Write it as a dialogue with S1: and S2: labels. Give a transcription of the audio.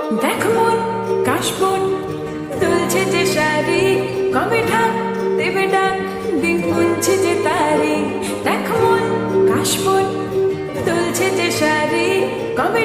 S1: দেখ মন কাশবন দুলছে যে শাড়ি, কবে ঢাক দেবে ডাক, দিন গুনছে যে তারি। দেখ মন কাশবন দুলছে যে শাড়ি, কবে